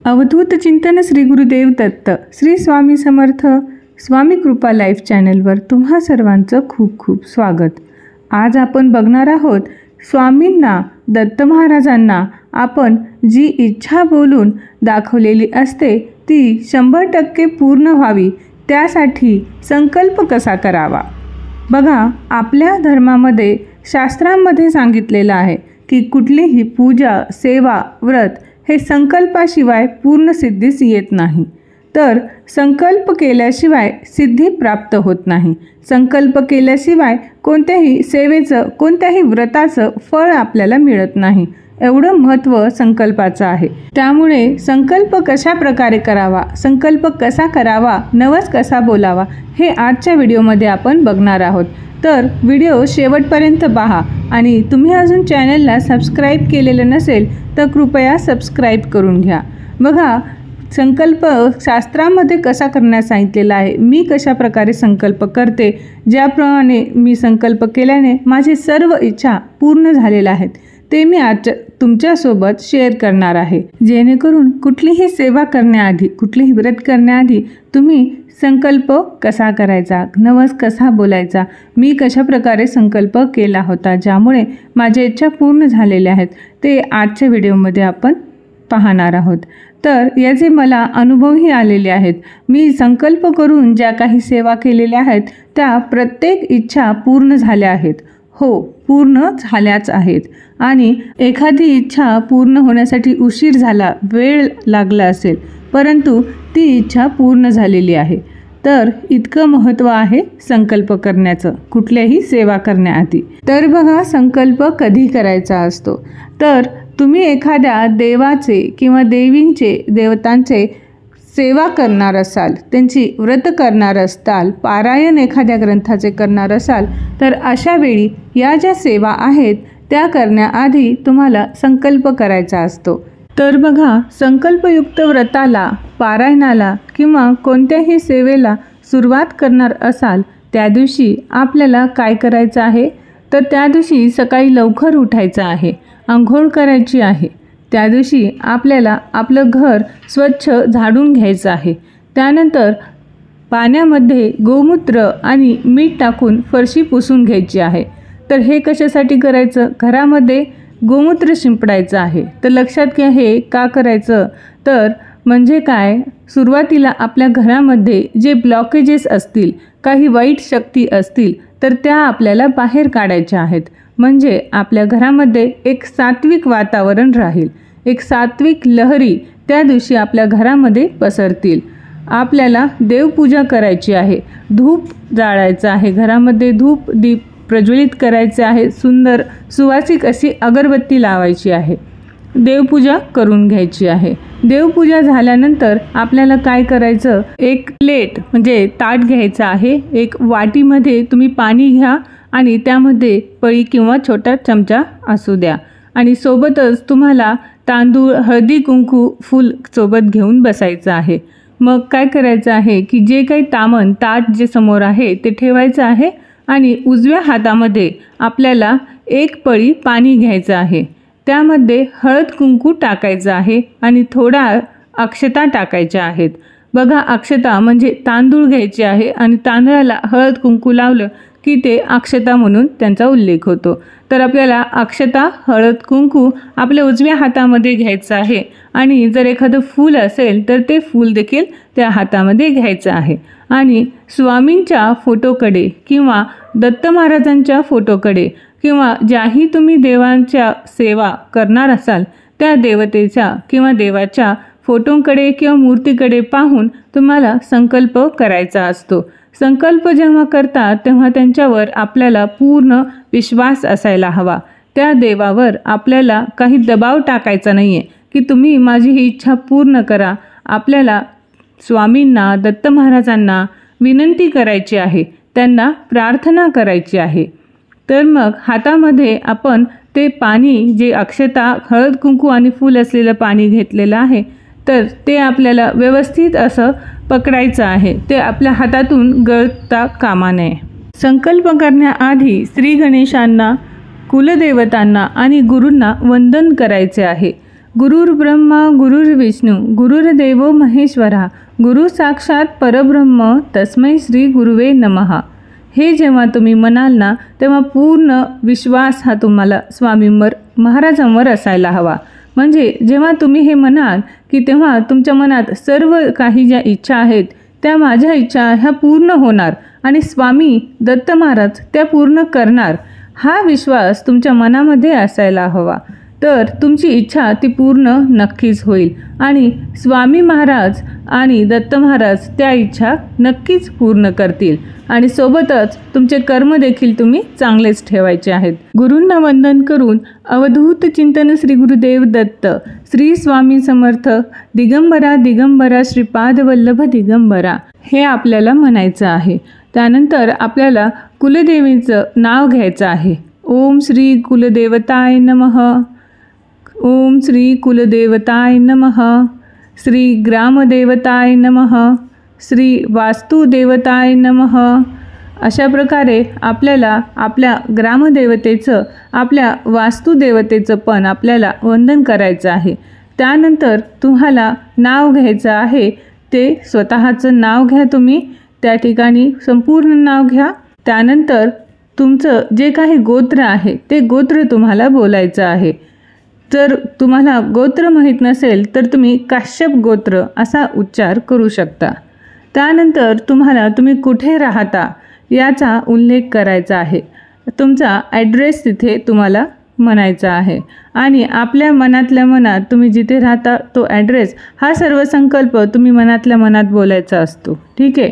अवधूत चिंतन श्री गुरुदेव दत्त श्री स्वामी समर्थ स्वामी कृपा लाईफ चॅनलवर तुम्हा सर्वांचं खूप खूप स्वागत। आज आपण बघणार आहोत स्वामींना दत्त महाराजांना आपण जी इच्छा बोलून दाखवलेली असते ती 100% पूर्ण व्हावी त्यासाठी संकल्प कसा करावा। बघा, आपल्या धर्मामध्ये शास्त्रांमध्ये सांगितलेलं आहे की कुठलीही पूजा सेवा व्रत हे संकल्पाशिवाय पूर्ण सिद्धीस येत नाही। तर संकल्प केल्याशिवाय सिद्धी प्राप्त होत नाही। संकल्प केल्याशिवाय कोणत्याही सेवेचं कोणत्याही व्रताचं फळ आपल्याला मिळत नाही। एवढं महत्त्व संकल्पाचं आहे। त्यामुळे संकल्प कशा प्रकारे करावा, संकल्प कसा करावा, नवस कसा बोलावा हे आजच्या व्हिडिओमध्ये आपण बघणार आहोत। तर व्हिडिओ शेवटपर्यंत पहा आणि तुम्ही अजून चॅनलला सबस्क्राईब केलेलं नसेल तर कृपया सबस्क्राईब करून घ्या। बघा, संकल्प शास्त्रामध्ये कसा करण्यास सांगितलेला आहे। मी कशा प्रकारे संकल्प करते, ज्याप्रमाणे मी संकल्प केल्याने माझी सर्व इच्छा पूर्ण झालेल्या आहेत ते मी आज तुमच्यासोबत शेअर करणार आहे। जेणेकरून कुठलीही सेवा करण्याआधी कुठलीही व्रत करण्याआधी तुम्ही संकल्प कसा करायचा, नवस कसा बोलायचा, मी कशा प्रकारे संकल्प केला होता ज्यामुळे माझ्या इच्छा पूर्ण झालेल्या आहेत ते आजच्या व्हिडिओमध्ये आपण पाहणार आहोत। तर याचे मला अनुभवही आलेले आहेत। मी संकल्प करून ज्या काही सेवा केलेल्या आहेत त्या प्रत्येक इच्छा पूर्ण झाल्या आहेत। हो, पूर्ण झाल्याच आहेत। आणि एखादी इच्छा पूर्ण होण्यासाठी उशीर झाला, वेळ लागला असेल, परंतु ती इच्छा पूर्ण झालेली आहे। तर इतकं महत्त्व आहे संकल्प करण्याचं कुठल्याही सेवा करण्याआधी। तर बघा, संकल्प कधी करायचा असतो तर तुम्ही एखाद्या देवाचे किंवा देवींचे देवतांचे सेवा करणार असाल, त्यांची व्रत करणार असाल, पारायण एखाद्या ग्रंथाचे करणार असाल तर अशा वेळी या ज्या सेवा आहेत त्या करण्याआधी तुम्हाला संकल्प करायचा असतो। तर बघा, संकल्पयुक्त व्रताला, पारायणाला किंवा कोणत्याही सेवेला सुरुवात करणार असाल त्या दिवशी आपल्याला काय करायचं आहे तर त्या दिवशी सकाळी लवकर उठायचं आहे, अंघोळ करायची आहे। त्या दिवशी आपल्याला आपलं घर स्वच्छ झाडून घ्यायचं आहे। त्यानंतर पाण्यामध्ये गोमूत्र आणि मीठ टाकून फरशी पुसून घ्यायची आहे। तर हे कशासाठी करायचं, घरामध्ये गोमूत्र शिंपडायचं आहे। तर लक्षात घ्या हे का करायचं तर म्हणजे काय, सुरुवातीला आपल्या घरामध्ये जे ब्लॉकेजेस असतील, काही वाईट शक्ती असतील तर त्या आपल्याला बाहेर काढायच्या आहेत। म्हणजे आपल्या घरामध्ये एक सात्विक वातावरण राहील, एक सात्विक लहरी त्या दिवशी आपल्या घरामध्ये पसरतील। आपल्याला देवपूजा करायची आहे, धूप जाळायचं आहे, घरामध्ये धूप दीप प्रज्वलित करायचे आहे, सुंदर सुवासिक अशी अगरबत्ती लावायची आहे, देवपूजा करून घ्यायची आहे। देवपूजा झाल्यानंतर आपल्याला काय करायचं, एक प्लेट म्हणजे ताट घ्यायचं आहे। एक वाटीमध्ये तुम्ही पाणी घ्या आणि त्यामध्ये पळी किंवा छोटा चमचा असू द्या आणि सोबतच तुम्हाला तांदूळ, हळदी कुंकू, फूल सोबत घेऊन बसायचं आहे। मग काय करायचं आहे की जे काही ताट जे समोर आहे ते ठेवायचं आहे आणि उजव्या हातामध्ये आपल्याला एक पळी पाणी घ्यायचं आहे, त्यामध्ये हळद कुंकू टाकायचं आहे आणि थोडा अक्षता टाकायच्या आहेत। बघा, अक्षता म्हणजे तांदूळ घ्यायचे आहे आणि तांदळाला हळद कुंकू लावलं की ते अक्षता म्हणून त्यांचा उल्लेख होतो। तर आपल्याला अक्षता, हळद कुंकू आपल्या उजव्या हातामध्ये घ्यायचं आहे आणि जर एखादं फूल असेल तर ते फूल देखील त्या हातामध्ये घ्यायचं आहे आणि स्वामींच्या फोटोकडे किंवा दत्त महाराजांच्या फोटोकडे किंवा ज्याही तुम्ही देवांच्या सेवा करणार असाल त्या देवतेच्या किंवा देवाच्या फोटोंकडे किंवा मूर्तीकडे पाहून तुम्हाला संकल्प करायचा असतो। संकल्प जेव्हा करता तेव्हा त्यांच्यावर आपल्याला पूर्ण विश्वास असायला हवा। त्या देवावर आपल्याला काही दबाव टाकायचा नाही आहे की तुम्ही माझी ही इच्छा पूर्ण करा। आपल्याला स्वामींना, दत्त महाराजांना विनंती करायची आहे, त्यांना प्रार्थना करायची आहे। तर मग हातामध्ये आपण ते पाणी, जे अक्षता, हळद कुंकू आणि फूल असलेलं पाणी घेतलेलं आहे तर ते आपल्याला व्यवस्थित असं पकडायचं आहे, ते आपल्या हातातून गळता कामा नये। संकल्प करण्याआधी श्री गणेशांना, कुलदेवतांना आणि गुरूंना वंदन करायचे आहे। गुरुर्ब्रह्मा गुरुर्विष्णू गुरुर्देवो महेश्वरा गुरु साक्षात परब्रह्म तस्मै श्री गुरुवे नमः. हे जेव्हा तुम्ही म्हणाल ना, तेव्हा पूर्ण विश्वास हा तुम्हाला स्वामींवर महाराजांवर असायला हवा. म्हणजे जेव्हा तुम्ही हे म्हणाल की तेव्हा तुमच्या मनात सर्व काही ज्या इच्छा आहेत त्या माझ्या इच्छा ह्या पूर्ण होणार आणि स्वामी दत्त महाराज त्या पूर्ण करणार, हा विश्वास तुमच्या मनामध्ये असायला हवा. तर तुमची इच्छा ती पूर्ण नक्कीच होईल आणि स्वामी महाराज आणि दत्त महाराज त्या इच्छा नक्कीच पूर्ण करतील आणि सोबतच तुमचे कर्म देखील तुम्ही चांगलेच ठेवायचे आहेत. गुरूंना वंदन करून अवधूत चिंतन श्री गुरुदेव दत्त, श्री स्वामी समर्थ, दिगंबरा दिगंबरा श्रीपाद वल्लभ दिगंबरा हे आपल्याला म्हणायचं आहे. त्यानंतर आपल्याला कुलदेवीचं नाव घ्यायचं आहे. ओम श्री कुलदेवताय नमः, ओम श्री कुलदेवताय नमः, श्री ग्रामदेवताय नमः, श्री वास्तुदेवताय नमः. अशा प्रकारे आपल्याला आपल्या ग्रामदेवतेचं, आपल्या वास्तुदेवतेचं पण आपल्याला वंदन करायचं आहे. त्यानंतर तुम्हाला नाव घ्यायचं आहे. ते स्वतःचं नाव घ्या, तुम्ही त्या ठिकाणी संपूर्ण नाव घ्या. त्यानंतर तुमचं जे काही गोत्र आहे ते गोत्र तुम्हाला बोलायचं आहे. जर तुम्हाला गोत्र माहीत नसेल तर तुम्ही काश्यप गोत्र असा उच्चार करू शकता. त्यानंतर तुम्ही कुठे राहता याचा उल्लेख करायचा आहे. तुमचा ॲड्रेस तिथे तुम्हाला म्हणायचा आहे आणि आपल्या मनातल्या मनात तुम्ही जिथे राहता तो ॲड्रेस हा सर्व संकल्प तुम्ही मनातल्या मनात बोलायचा असतो. ठीक आहे.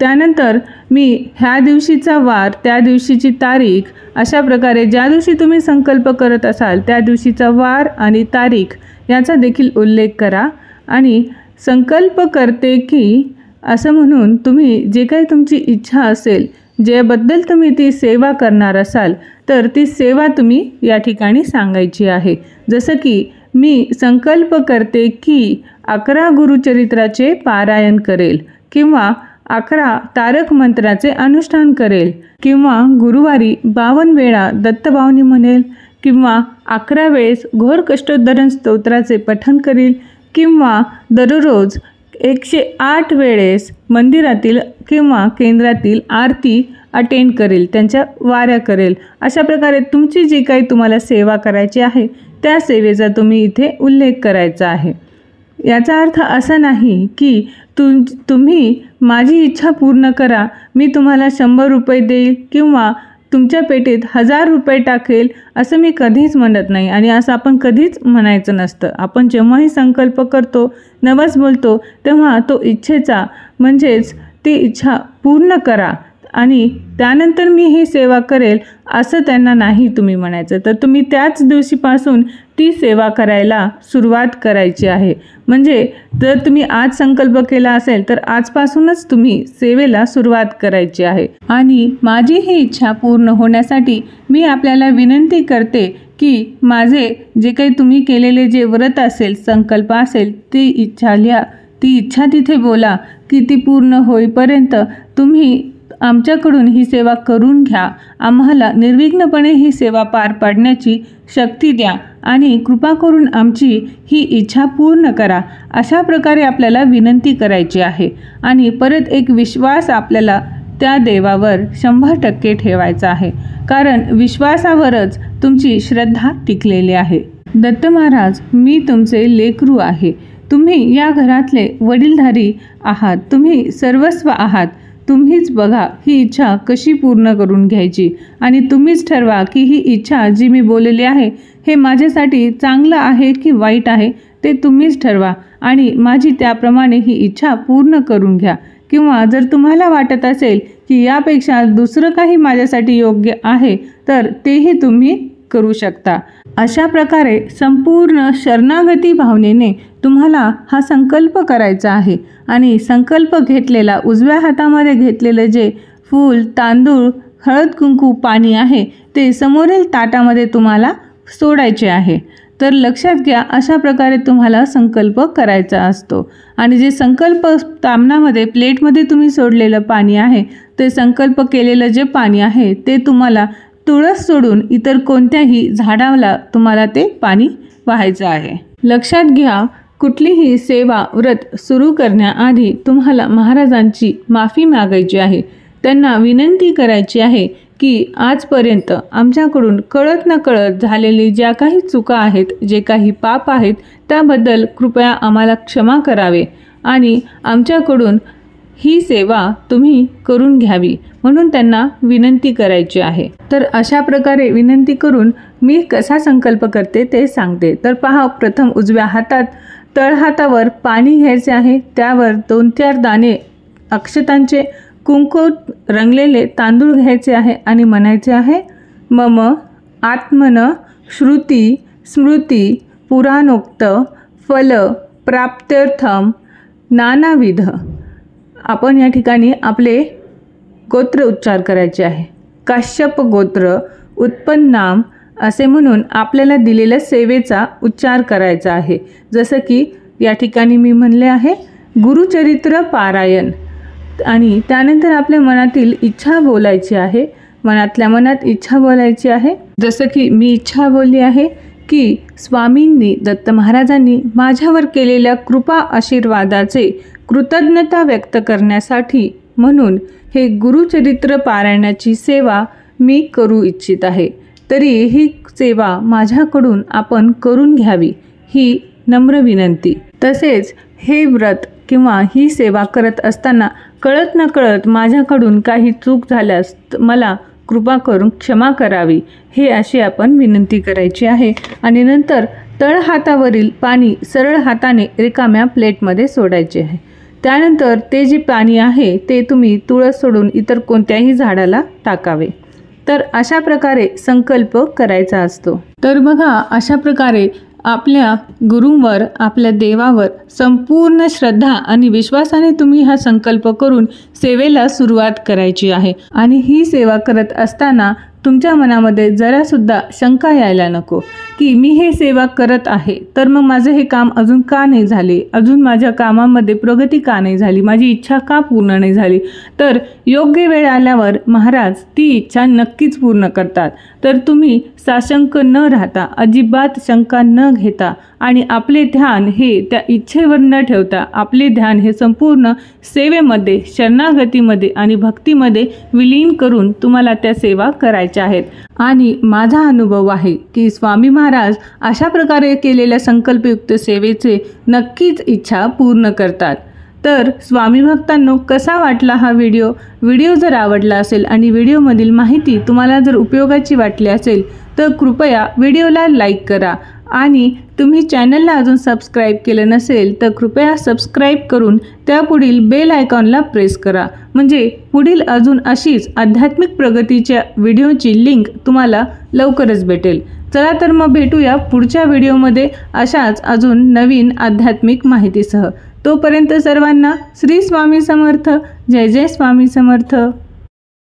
त्यानंतर मी ह्या दिवशीचा वार, त्या दिवशीची तारीख, अशा प्रकारे ज्या दिवशी तुम्ही संकल्प करत असाल त्या दिवशीचा वार आणि तारीख याचा देखील उल्लेख करा आणि संकल्प करते की असं म्हणून तुम्ही जे काही तुमची इच्छा असेल, ज्याबद्दल तुम्ही ती सेवा करणार असाल तर ती सेवा तुम्ही या ठिकाणी सांगायची आहे. जसं की मी संकल्प करते की 11 गुरुचरित्राचे पारायण करेल किंवा 11 तारक मंत्राचे अनुष्ठान करेल किंवा गुरुवारी 52 वेळा दत्तभावनी म्हणेल किंवा 11 वेळेस घोर कष्टोद्धरण स्तोत्राचे पठण करेल किंवा दररोज 108 वेळेस मंदिरातील किंवा केंद्रातील आरती अटेंड करेल, त्यांच्या वाऱ्या करेल. अशा प्रकारे तुमची जी काही तुम्हाला सेवा करायची आहे त्या सेवेचा तुम्ही इथे उल्लेख करायचा आहे. याचा अर्थ असा नाही की तुम्ही माझी इच्छा पूर्ण करा, मी तुम्हाला 100 रुपये देईल किंवा तुमच्या पेटीत 1000 रुपये टाकेल, असं मी कधीच म्हणत नाही आणि असं आपण कधीच म्हणायचं नसतं. आपण जेव्हाही संकल्प करतो, नवस बोलतो, तेव्हा तो इच्छेचा म्हणजेच ती इच्छा पूर्ण करा आणि त्यानंतर मी ही सेवा करेल असं त्यांना नाही तुम्ही म्हणायचं. तर तुम्ही त्याच दिवशीपासून ती सेवा करायला सुरुवात करायची आहे. म्हणजे जर तुम्ही आज संकल्प केला असेल तर आजपासूनच तुम्ही सेवेला सुरुवात करायची आहे. आणि माझी ही इच्छा पूर्ण होण्यासाठी मी आपल्याला विनंती करते की माझे जे काही तुम्ही केलेले जे व्रत असेल, संकल्प असेल, ती इच्छा लिहा, ती इच्छा तिथे बोला की ती पूर्ण होईपर्यंत तुम्ही आमच्याकडून ही सेवा करून घ्या. आम्हाला निर्विघ्नपणे ही सेवा पार पाडण्याची शक्ती द्या आणि कृपा करून आमची ही इच्छा पूर्ण करा. अशा प्रकारे आपल्याला विनंती करायची आहे आणि परत एक विश्वास आपल्याला त्या देवावर 100% ठेवायचा आहे, कारण विश्वासावरच तुमची श्रद्धा टिकलेली आहे. दत्त महाराज, मी तुमचे लेकरू आहे. तुम्ही या घरातले वडीलधारी आहात, तुम्ही सर्वस्व आहात. तुम्हीच बघा ही इच्छा कशी पूर्ण करून घ्यायची आणि तुम्हीच ठरवा की ही इच्छा जी मी बोललेली आहे हे माझ्यासाठी चांगलं आहे की वाईट आहे, ते तुम्हीच ठरवा आणि माझी त्याप्रमाणे ही इच्छा पूर्ण करून घ्या. किंवा जर तुम्हाला वाटत असेल की यापेक्षा दुसरं काही माझ्यासाठी योग्य आहे तर तेही तुम्ही करू शकता. अशा प्रकारे संपूर्ण शरणागती भावनेने तुम्हाला हा संकल्प करायचा आहे आणि संकल्प घेतलेला उजव्या हातामध्ये घेतलेलं जे फूल, तांदूळ, हळद, कुंकू, पाणी आहे ते समोरील ताटामध्ये तुम्हाला सोडायचे आहे. तर लक्षात घ्या, अशा प्रकारे तुम्हाला संकल्प करायचा असतो आणि जे संकल्प तामणामध्ये प्लेटमध्ये तुम्ही सोडलेलं पाणी आहे ते संकल्प केलेलं जे पाणी आहे ते तुम्हाला तुळस सोडून इतर कोणत्याही झाडाला तुम्हाला ते पाणी वाहायचं आहे. लक्षात घ्या, कुठलीही सेवा व्रत सुरू करण्याआधी तुम्हाला महाराजांची माफी मागायची आहे. त्यांना विनंती करायची आहे की आजपर्यंत आमच्याकडून कळत नकळत झालेली ज्या काही चुका आहेत, जे काही पाप आहेत, त्याबद्दल कृपया आम्हाला क्षमा करावे आणि आमच्याकडून ही सेवा तुम्ही करून घ्यावी म्हणून त्यांना विनंती करायची आहे. तर अशा प्रकारे विनंती करून मी कसा संकल्प करते ते सांगते. तर पहा, प्रथम उजव्या हातात तळहातावर पाणी घ्यायचे आहे. त्यावर 2-4 दाणे अक्षतांचे कुंकू रंगलेले तांदूळ घ्यायचे आहे आणि म्हणायचे आहे, मम आत्मन श्रुती स्मृती पुराणोक्त फल प्राप्त्यर्थम नानाविध. आपण या ठिकाणी आपले गोत्र उच्चार करायचे आहे. काश्यप गोत्र उत्पन्नाम असे म्हणून आपल्याला दिलेल्या सेवेचा उच्चार करायचा आहे. जसं की या ठिकाणी मी म्हणले आहे गुरुचरित्र पारायण. आणि त्यानंतर आपल्या मनातील इच्छा बोलायची आहे. मनातल्या मनात इच्छा बोलायची आहे. जसं की मी इच्छा बोलली आहे की स्वामींनी दत्त महाराजांनी माझ्यावर केलेल्या कृपा आशीर्वादाचे कृतज्ञता व्यक्त करण्यासाठी म्हणून हे गुरुचरित्र पारायणाची सेवा मी करू इच्छित आहे. तरी ही सेवा माझ्याकडून आपण करून घ्यावी ही नम्र विनंती. तसेच हे व्रत किंवा ही सेवा करत असताना कळत नकळत माझ्याकडून काही चूक झाल्यास मला कृपा करून क्षमा करावी, हे अशी आपण विनंती करायची आहे. आणि नंतर तळहातावरील पाणी सरळ हाताने रिकाम्या प्लेटमध्ये सोडायचे आहे. त्यानंतर ते जे पाणी आहे ते तुम्ही तुळस सोडून इतर कोणत्याही झाडाला टाकावे. तर अशा प्रकारे संकल्प करायचा असतो. तर बघा, अशा प्रकारे आपल्या गुरूंवर, आपल्या देवावर संपूर्ण श्रद्धा आणि विश्वासाने तुम्ही हा संकल्प करून सेवेला सुरुवात करायची आहे. आणि ही सेवा करत असताना तुमच्या मनामध्ये जरासुद्धा शंका यायला नको की मी हे सेवा करत आहे तर मग माझं हे काम अजून का नाही झाले, अजून माझ्या कामामध्ये प्रगती का नाही झाली, माझी इच्छा का पूर्ण नाही झाली. तर योग्य वेळ आल्यावर महाराज ती इच्छा नक्कीच पूर्ण करतात. तर तुम्ही साशंक न राहता, अजिबात शंका न घेता आणि आपले ध्यान हे त्या इच्छेवर न ठेवता आपले ध्यान हे संपूर्ण सेवेमध्ये, शरणागतीमध्ये आणि भक्तीमध्ये विलीन करून तुम्हाला त्या सेवा करायच्या आहेत. आणि माझा अनुभव आहे की स्वामी महाराज अशा प्रकारे केलेल्या संकल्पयुक्त सेवेचे नक्कीच इच्छा पूर्ण करतात. तर स्वामी भक्तांनो, कसा वाटला हा व्हिडिओ? व्हिडिओ जर आवडला असेल आणि व्हिडिओमधील माहिती तुम्हाला जर उपयोगाची वाटली असेल तर कृपया व्हिडिओला लाईक करा. आणि तुम्ही चॅनलला अजून सबस्क्राईब केलं नसेल तर कृपया सबस्क्राईब करून त्यापुढील बेल आयकॉनला प्रेस करा. म्हणजे पुढील अजून अशीच आध्यात्मिक प्रगतीच्या व्हिडिओची लिंक तुम्हाला लवकरच भेटेल. चला तर मग भेटूया पुढच्या व्हिडिओमध्ये अशाच अजून नवीन आध्यात्मिक माहितीसह. तोपर्यंत सर्वांना श्री स्वामी समर्थ. जय जय स्वामी समर्थ.